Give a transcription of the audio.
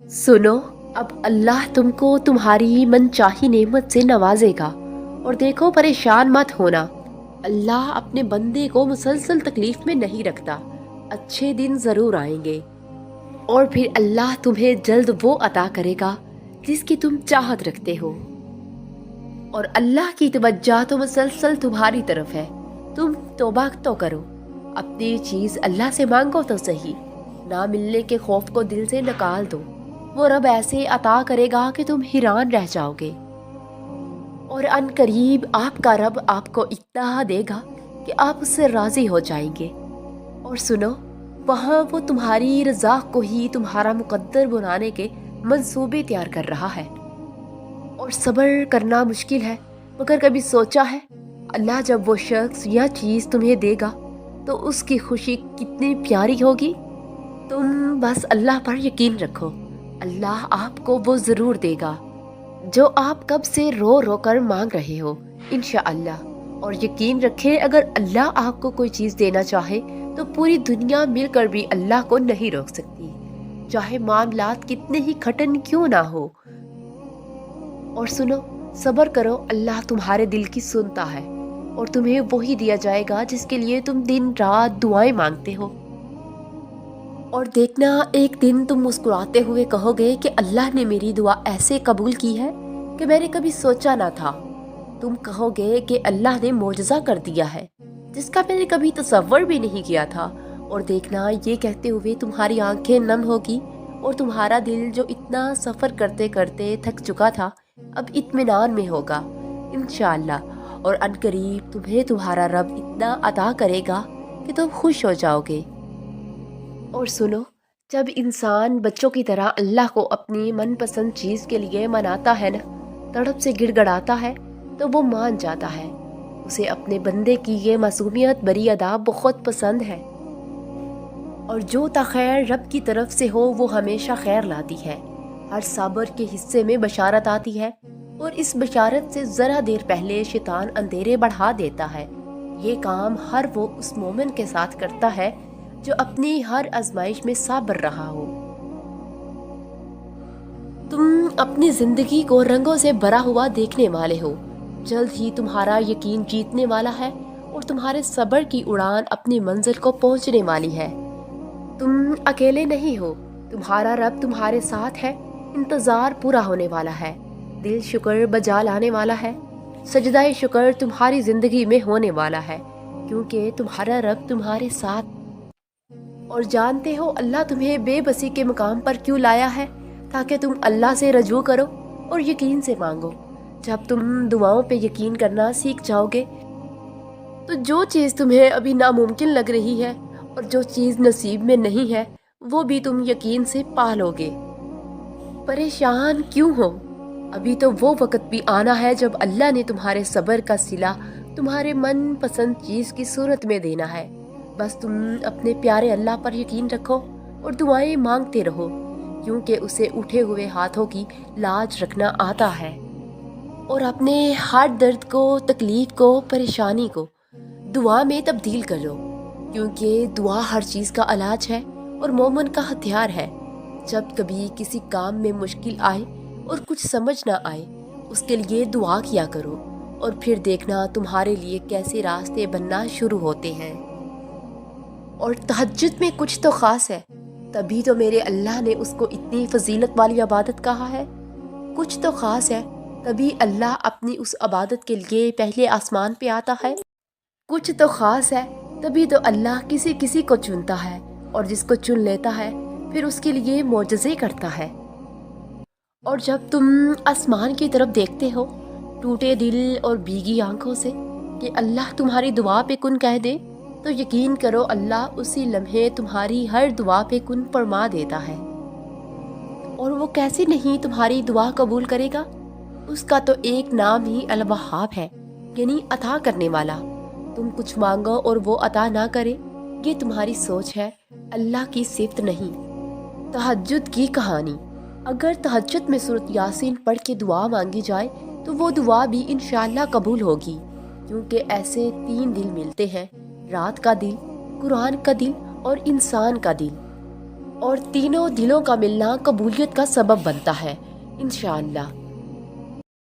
सुनो, अब अल्लाह तुमको तुम्हारी मनचाही नेमत से नवाजेगा। और देखो, परेशान मत होना। अल्लाह अपने बंदे को मुसलसल तकलीफ में नहीं रखता। अच्छे दिन ज़रूर आएंगे और फिर अल्लाह तुम्हें जल्द वो अता करेगा जिसकी तुम चाहत रखते हो। और अल्लाह की तवज्जो तो मुसलसल तुम्हारी तरफ है। तुम तौबा तो करो, अपनी चीज़ अल्लाह से मांगो तो सही। ना मिलने के खौफ को दिल से निकाल दो। वो रब ऐसे अता करेगा कि तुम हैरान रह जाओगे। और अनकरीब आपका रब आपको इतना देगा कि आप उससे राज़ी हो जाएंगे। और सुनो, वहाँ वो तुम्हारी रज़ा को ही तुम्हारा मुकद्दर बनाने के मंसूबे तैयार कर रहा है। और सब्र करना मुश्किल है, मगर कभी सोचा है अल्लाह जब वो शख्स या चीज़ तुम्हें देगा तो उसकी खुशी कितनी प्यारी होगी। तुम बस अल्लाह पर यकीन रखो, अल्लाह आपको वो ज़रूर देगा जो आप कब से रो रो कर मांग रहे हो, इंशाअल्लाह। और यकीन रखें, अगर अल्लाह आपको कोई चीज़ देना चाहे तो पूरी दुनिया मिलकर भी अल्लाह को नहीं रोक सकती, चाहे मामलात कितने ही कठिन क्यों ना हो। और सुनो, सब्र करो, अल्लाह तुम्हारे दिल की सुनता है और तुम्हें वही दिया जाएगा जिसके लिए तुम दिन रात दुआएं मांगते हो। और देखना, एक दिन तुम मुस्कुराते हुए कहोगे कि अल्लाह ने मेरी दुआ ऐसे कबूल की है कि मैंने कभी सोचा ना था। तुम कहोगे कि अल्लाह ने मोजज़ा कर दिया है जिसका मैंने कभी तसव्वुर भी नहीं किया था। और देखना, ये कहते हुए तुम्हारी आंखें नम होगी और तुम्हारा दिल जो इतना सफ़र करते करते थक चुका था अब इत्मीनान में होगा, इंशाअल्लाह। और अनकरीब तुम्हें तुम्हारा रब इतना अता करेगा कि तुम खुश हो जाओगे। और सुनो, जब इंसान बच्चों की तरह अल्लाह को अपनी मनपसंद चीज़ के लिए मनाता है ना, तड़प से गिड़गड़ाता है, तो वो मान जाता है। उसे अपने बंदे की ये मासूमियत भरी अदा बहुत पसंद है। और जो खैर रब की तरफ से हो वो हमेशा खैर लाती है। हर साबर के हिस्से में बशारत आती है और इस बशारत से ज़रा देर पहले शैतान अंधेरे बढ़ा देता है। ये काम हर वो उस मोमिन के साथ करता है जो अपनी हर आजमाइश में साबर रहा हो। तुम अपनी जिंदगी को रंगों से भरा हुआ देखने वाले हो। जल्द ही तुम्हारा यकीन जीतने वाला है और तुम्हारे सब्र की उड़ान अपनी मंजिल को पहुंचने वाली है। तुम अकेले नहीं हो, तुम्हारा रब तुम्हारे साथ है। इंतज़ार पूरा होने वाला है, दिल शुक्र बजा लाने वाला है। सजदाए शुक्र तुम्हारी ज़िंदगी में होने वाला है क्योंकि तुम्हारा रब तुम्हारे साथ। और जानते हो अल्लाह तुम्हें बेबसी के मुकाम पर क्यों लाया है? ताकि तुम अल्लाह से रजू करो और यकीन से मांगो। जब तुम दुआओं पे यकीन करना सीख जाओगे तो जो चीज़ तुम्हें अभी नामुमकिन लग रही है और जो चीज़ नसीब में नहीं है वो भी तुम यकीन से पा लोगे। परेशान क्यों हो? अभी तो वो वक्त भी आना है जब अल्लाह ने तुम्हारे सब्र का सिला तुम्हारे मन पसंद चीज़ की सूरत में देना है। बस तुम अपने प्यारे अल्लाह पर यकीन रखो और दुआएं मांगते रहो क्योंकि उसे उठे हुए हाथों की लाज रखना आता है। और अपने हर दर्द को, तकलीफ को, परेशानी को दुआ में तब्दील कर लो क्योंकि दुआ हर चीज़ का इलाज है और मोमिन का हथियार है। जब कभी किसी काम में मुश्किल आए और कुछ समझ ना आए, उसके लिए दुआ किया करो और फिर देखना तुम्हारे लिए कैसे रास्ते बनना शुरू होते हैं। और तहज्जुद में कुछ तो ख़ास है, तभी तो मेरे अल्लाह ने उसको इतनी फजीलत वाली इबादत कहा है। कुछ तो ख़ास है, तभी अल्लाह अपनी उस इबादत के लिए पहले आसमान पे आता है। कुछ तो ख़ास है, तभी तो अल्लाह किसी किसी को चुनता है और जिसको चुन लेता है फिर उसके लिए मोजज़े करता है। और जब तुम आसमान की तरफ देखते हो टूटे दिल और भीगी आंखों से कि अल्लाह तुम्हारी दुआ पे कुन कह दे, तो यकीन करो अल्लाह उसी लम्हे तुम्हारी हर दुआ पे कुन फरमा देता है। और वो कैसे नहीं तुम्हारी दुआ कबूल करेगा? उसका तो एक नाम ही अल वहाब है, यानी अता करने वाला। तुम कुछ मांगो और वो अता ना करे, ये तुम्हारी सोच है, अल्लाह की सिफ्त नहीं। तहज्जुद की कहानी। अगर तहज्जुद में सूरत यासीन पढ़ के दुआ मांगी जाए तो वो दुआ भी इंशाअल्लाह कबूल होगी क्योंकि ऐसे 3 दिल मिलते हैं, रात का दिल, कुरान का दिल और इंसान का दिल। اور تینوں دلوں کا ملنا قبولیت کا سبب بنتا ہے انشاءاللہ۔